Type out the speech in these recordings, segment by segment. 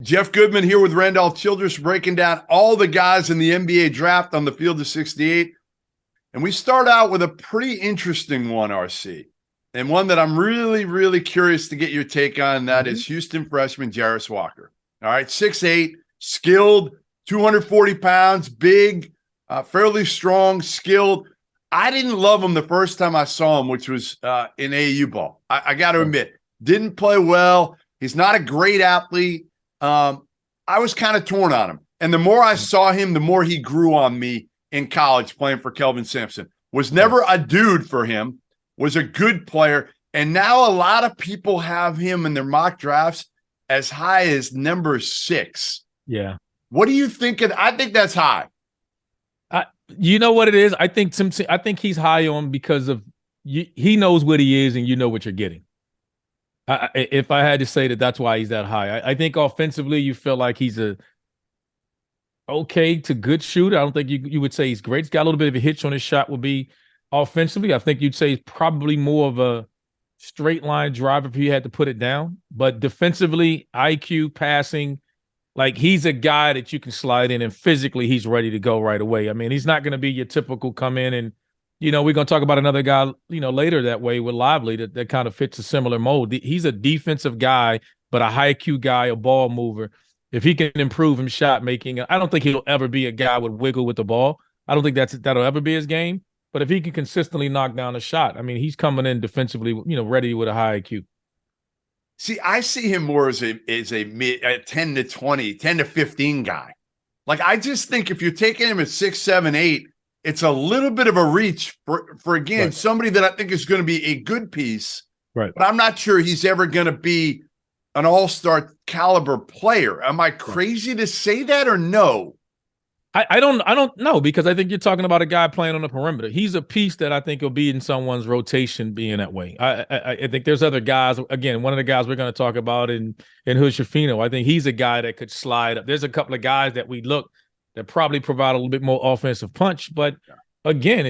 Jeff Goodman here with Randolph Childress, breaking down all the guys in the NBA draft on the field of 68. And we start out with a pretty interesting one, RC, and one that I'm really, really curious to get your take on. That is Houston freshman Jarace Walker. All right, 6'8", skilled, 240 pounds, big, fairly strong, skilled. I didn't love him the first time I saw him, which was in AAU ball. I got to admit, didn't play well. He's not a great athlete. I was kind of torn on him. And the more I saw him, the more he grew on me in college playing for Kelvin Sampson. Was never a dude for him, was a good player. And now a lot of people have him in their mock drafts as high as number 6. Yeah. What do you think of? I think that's high. You know what it is? I think he's high on because of he knows what he is and you know what you're getting. If I had to say that's why he's that high. I think offensively you feel like he's a okay to good shooter. I don't think you would say he's great. He's got a little bit of a hitch on his shot would be offensively. I think you'd say he's probably more of a straight line driver if you had to put it down. But defensively, IQ, passing, like he's a guy that you can slide in and physically he's ready to go right away. I mean, he's not going to be your typical come in and, we're going to talk about another guy, later that way with Lively that kind of fits a similar mold. He's a defensive guy, but a high IQ guy, a ball mover. If he can improve his shot making, I don't think he'll ever be a guy with wiggle with the ball. I don't think that'll ever be his game. But if he can consistently knock down a shot, I mean, he's coming in defensively, ready with a high IQ. See, I see him more as a 10 to 20, 10 to 15 guy. Like, I just think if you're taking him at 6, 7, 8, it's a little bit of a reach for again, somebody that I think is going to be a good piece. Right. But I'm not sure he's ever going to be an all-star caliber player. Am I crazy to say that or no? I don't know, because I think you're talking about a guy playing on the perimeter. He's a piece that I think will be in someone's rotation being that way. I think there's other guys. Again, one of the guys we're going to talk about in Hood Shafino, I think he's a guy that could slide up. There's a couple of guys that we look that probably provide a little bit more offensive punch. But again,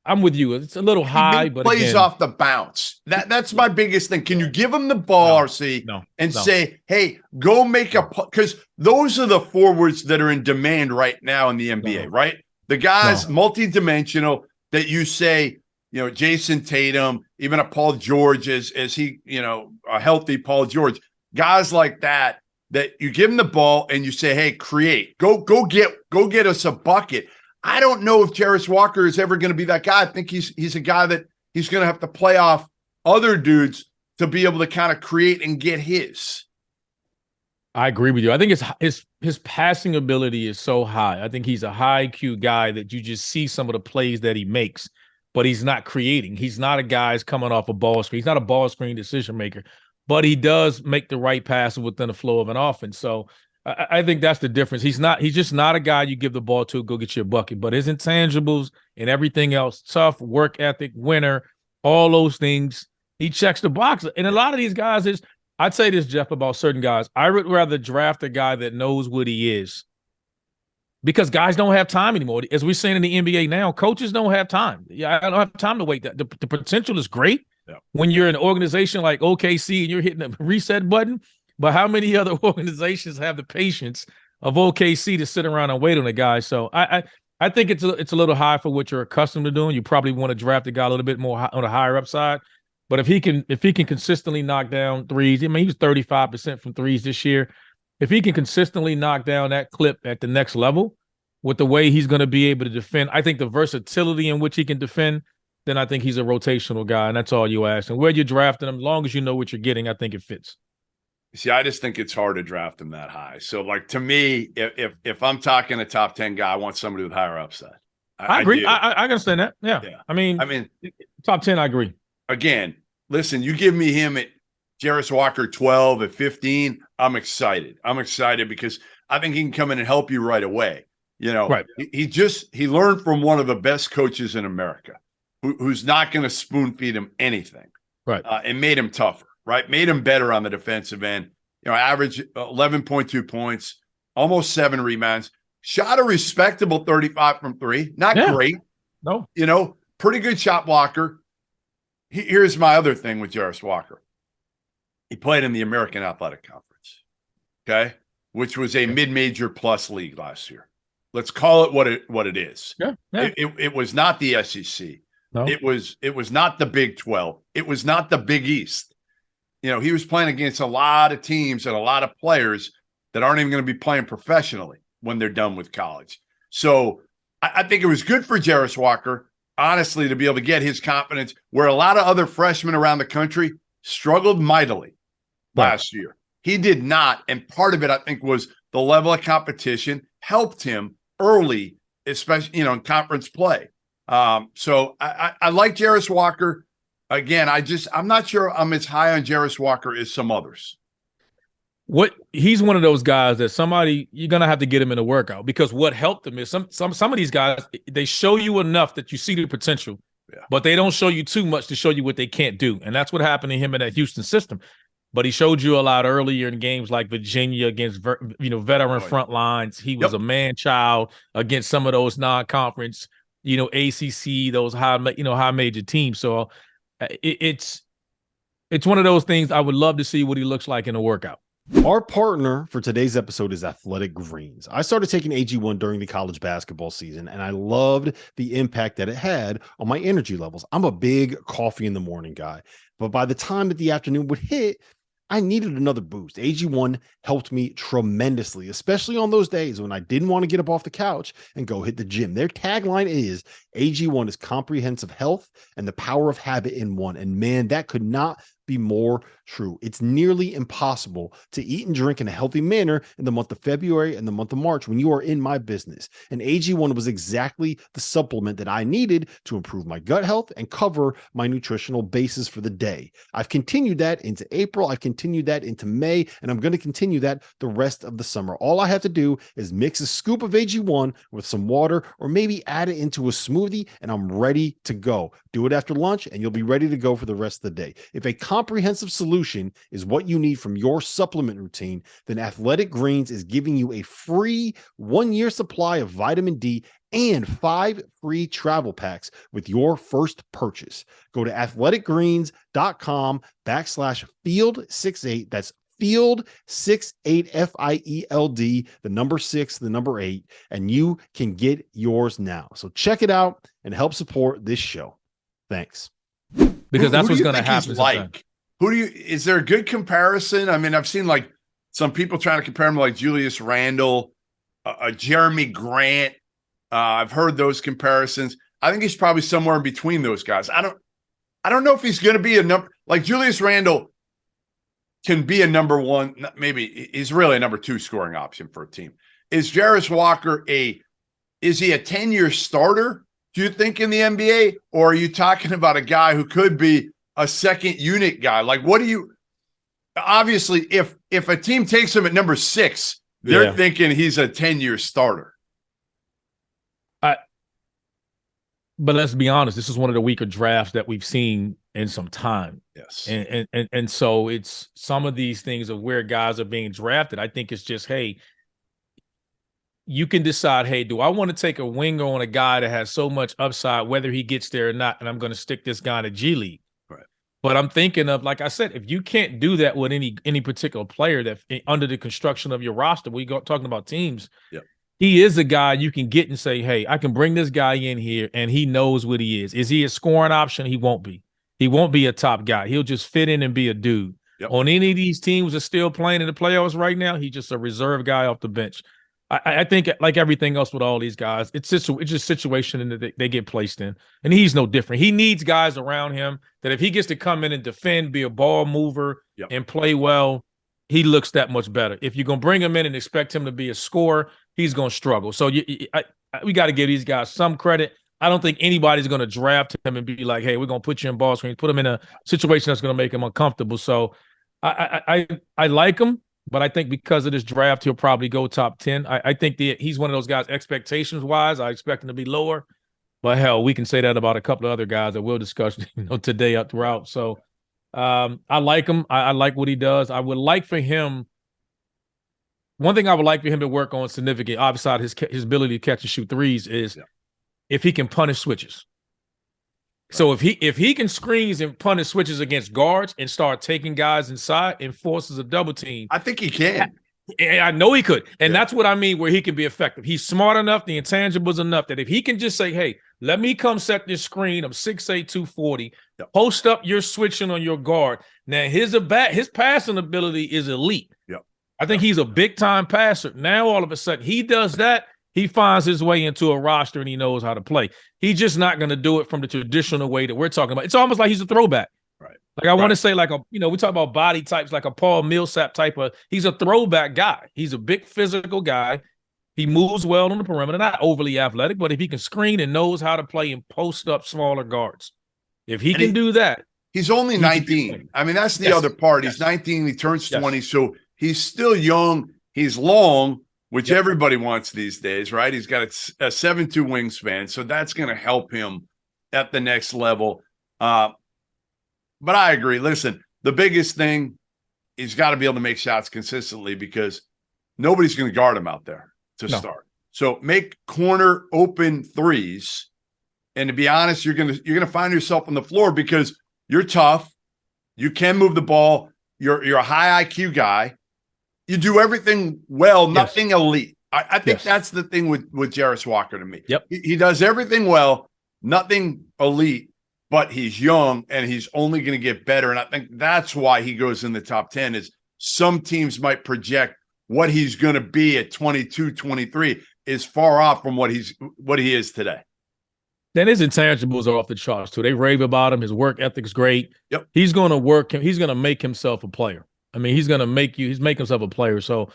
I'm with you. It's a little high, but plays off the bounce. That's my biggest thing. Can you give him the ball, RC, and say, hey, go make because those are the forwards that are in demand right now in the NBA, right? The guys multidimensional that you say, Jason Tatum, even a Paul George as he, a healthy Paul George, guys like that you give him the ball and you say, hey, create, go get us a bucket. I don't know if Jarace Walker is ever going to be that guy. I think he's a guy that he's going to have to play off other dudes to be able to kind of create and get his. I agree with you. I think his passing ability is so high. I think he's a high IQ guy that you just see some of the plays that he makes, but he's not creating. He's not a guy who's coming off a ball screen. He's not a ball screen decision maker, but he does make the right passes within the flow of an offense. So I think that's the difference. He's just not a guy you give the ball to, go get you a bucket, but his intangibles and everything else, tough, work ethic, winner, all those things, he checks the box. And a lot of these guys I'd say this, Jeff, about certain guys. I would rather draft a guy that knows what he is, because guys don't have time anymore. As we're seeing in the NBA now, coaches don't have time. Yeah, I don't have time to wait. The potential is great when you're an organization like OKC and you're hitting the reset button. But how many other organizations have the patience of OKC to sit around and wait on a guy? So I think it's a little high for what you're accustomed to doing. You probably want to draft a guy a little bit more on a higher upside. But if he can consistently knock down threes, I mean, he was 35% from threes this year. If he can consistently knock down that clip at the next level with the way he's going to be able to defend, I think the versatility in which he can defend, then I think he's a rotational guy, and that's all you ask. And where you're drafting him, as long as you know what you're getting, I think it fits. See, I just think it's hard to draft him that high. So, like, to me, if I'm talking a top 10 guy, I want somebody with higher upside. I agree. I understand that. Yeah. I mean, top 10, I agree. Again, listen, you give me him at Jarace Walker 12 at 15, I'm excited. I'm excited because I think he can come in and help you right away. Right. He learned from one of the best coaches in America who's not going to spoon feed him anything. Right. And made him tougher. Right, made him better on the defensive end. Average 11.2 points, almost 7 rebounds. Shot a respectable 35 from 3. Not great. No. Pretty good shot blocker. Here's my other thing with Jarace Walker. He played in the American Athletic Conference. okay, which was a mid-major plus league last year. Let's call it what it is. Yeah, yeah. It was not the SEC. No. It was not the Big 12. It was not the Big East. You know, he was playing against a lot of teams and a lot of players that aren't even going to be playing professionally when they're done with college. So I think it was good for Jarace Walker, honestly, to be able to get his confidence where a lot of other freshmen around the country struggled mightily last year. He did not. And part of it, I think, was the level of competition helped him early, especially, in conference play. So I like Jarace Walker. Again, I'm not sure I'm as high on Jarace Walker as some others. He's one of those guys that you're gonna have to get him in a workout, because what helped him is some of these guys, they show you enough that you see the potential, but they don't show you too much to show you what they can't do. And that's what happened to him in that Houston system. But he showed you a lot earlier in games like Virginia against veteran front lines. He was a man child against some of those non-conference, ACC, those high major teams. So it's one of those things. I would love to see what he looks like in a workout. Our partner for today's episode is Athletic Greens. I started taking AG1 during the college basketball season, and I loved the impact that it had on my energy levels. I'm a big coffee in the morning guy, but by the time that the afternoon would hit, I needed another boost. AG1 helped me tremendously, especially on those days when I didn't want to get up off the couch and go hit the gym. Their tagline is AG1 is comprehensive health and the power of habit in one. And man, that could not be more true. It's nearly impossible to eat and drink in a healthy manner in the month of February and the month of March when you are in my business. And AG1 was exactly the supplement that I needed to improve my gut health and cover my nutritional basis for the day. I've continued that into April. I've continued that into May, and I'm going to continue that the rest of the summer. All I have to do is mix a scoop of AG1 with some water, or maybe add it into a smoothie, and I'm ready to go. Do it after lunch, and you'll be ready to go for the rest of the day. If a comprehensive solution is what you need from your supplement routine, then Athletic Greens is giving you a free 1-year supply of vitamin D and 5 free travel packs with your first purchase. Go to athleticgreens.com/field68. That's field 68 FIELD, the number 6, the number 8, and you can get yours now. So check it out and help support this show. Thanks. Because that's what's going to happen. Like, is there a good comparison? I mean, I've seen like some people trying to compare him to like Julius Randle, Jeremy Grant. I've heard those comparisons. I think he's probably somewhere in between those guys. I don't know if he's going to be a number, like Julius Randle can be a number one. Maybe he's really a number 2 scoring option for a team. Is Jarace Walker is he a 10-year starter, do you think, in the NBA? Or are you talking about a guy who could be a second unit guy? Like, what do you, obviously, if a team takes him at number 6, they're thinking he's a 10-year starter. But let's be honest, this is one of the weaker drafts that we've seen in some time. Yes. And so it's some of these things of where guys are being drafted. I think it's just, hey, you can decide, hey, do I want to take a winger on a guy that has so much upside, whether he gets there or not, and I'm going to stick this guy in a G League. Right. But I'm thinking of, like I said, if you can't do that with any particular player that under the construction of your roster, talking about teams, he is a guy you can get and say, hey, I can bring this guy in here and he knows what he is. Is he a scoring option? He won't be. He won't be a top guy. He'll just fit in and be a dude. Yep. On any of these teams that are still playing in the playoffs right now, he's just a reserve guy off the bench. I think, like everything else with all these guys, it's just a situation that they get placed in. And he's no different. He needs guys around him that if he gets to come in and defend, be a ball mover, and play well, he looks that much better. If you're going to bring him in and expect him to be a scorer, he's going to struggle. So we got to give these guys some credit. I don't think anybody's going to draft him and be like, hey, we're going to put you in ball screens, put him in a situation that's going to make him uncomfortable. So I like him, but I think because of this draft, he'll probably go top 10. I think he's one of those guys, expectations-wise, I expect him to be lower. But, hell, we can say that about a couple of other guys that we'll discuss today up throughout. So I like him. I like what he does. I would like for him – one thing I would like for him to work on significant, outside his ability to catch and shoot threes, is if he can punish switches. Right. So if he can screens and punish switches against guards and start taking guys inside and forces a double team, I think he can. I know he could. And that's what I mean, where he can be effective. He's smart enough, the intangibles enough that if he can just say, hey, let me come set this screen. I'm 6'8", 240. Post up, you're switching on your guard. Now, his passing ability is elite. I think he's a big-time passer. Now, all of a sudden, he does that. He finds his way into a roster, and he knows how to play. He's just not going to do it from the traditional way that we're talking about. It's almost like he's a throwback. Right. Like I want to say like we talk about body types like a Paul Millsap type of, he's a throwback guy. He's a big physical guy. He moves well on the perimeter, not overly athletic, but if he can screen and knows how to play and post up smaller guards, if he can do that. He's only 19. I mean, that's the other part. He's 19. He turns 20. So he's still young. He's long, which everybody wants these days, right? He's got a 7'2" wingspan. So that's going to help him at the next level. But I agree. Listen, the biggest thing, he's got to be able to make shots consistently because nobody's going to guard him out there to start. So make corner open threes. And to be honest, you're gonna find yourself on the floor because you're tough. You can move the ball. You're a high IQ guy. You do everything well, nothing elite. I think that's the thing with Jarace Walker to me. He does everything well, nothing elite. But he's young and he's only going to get better. And I think that's why he goes in the top 10 is some teams might project what he's going to be at 22, 23 is far off from what he is today. Then his intangibles are off the charts too. They rave about him. His work ethic's great. He's going to work him. He's going to make himself a player. I mean, he's make himself a player. So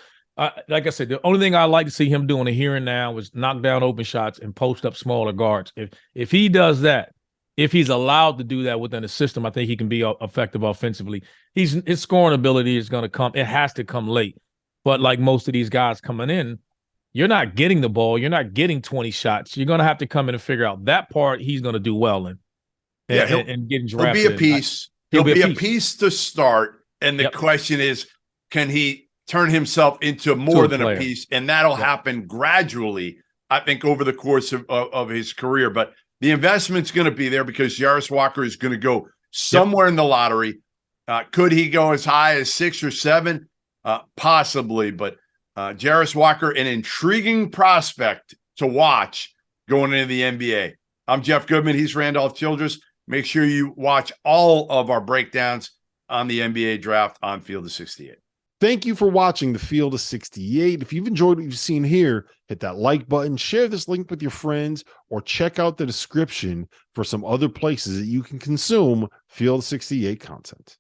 like I said, the only thing I like to see him doing here and now is knock down open shots and post up smaller guards. If he does that, if he's allowed to do that within the system, I think he can be effective offensively. His scoring ability is going to come. It has to come late. But like most of these guys coming in, you're not getting the ball. You're not getting 20 shots. You're going to have to come in and figure out that part he's going to do well in. And getting drafted. He'll be a piece. He'll be a piece to start. And the question is, can he turn himself into more than a piece? And that'll happen gradually, I think, over the course of his career. But the investment's going to be there because Jarace Walker is going to go somewhere in the lottery. Could he go as high as 6 or 7? Possibly. But Jarace Walker, an intriguing prospect to watch going into the NBA. I'm Jeff Goodman. He's Randolph Childress. Make sure you watch all of our breakdowns on the NBA draft on Field of 68. Thank you for watching the Field of 68. If you've enjoyed what you've seen here, hit that like button, share this link with your friends, or check out the description for some other places that you can consume Field of 68 content.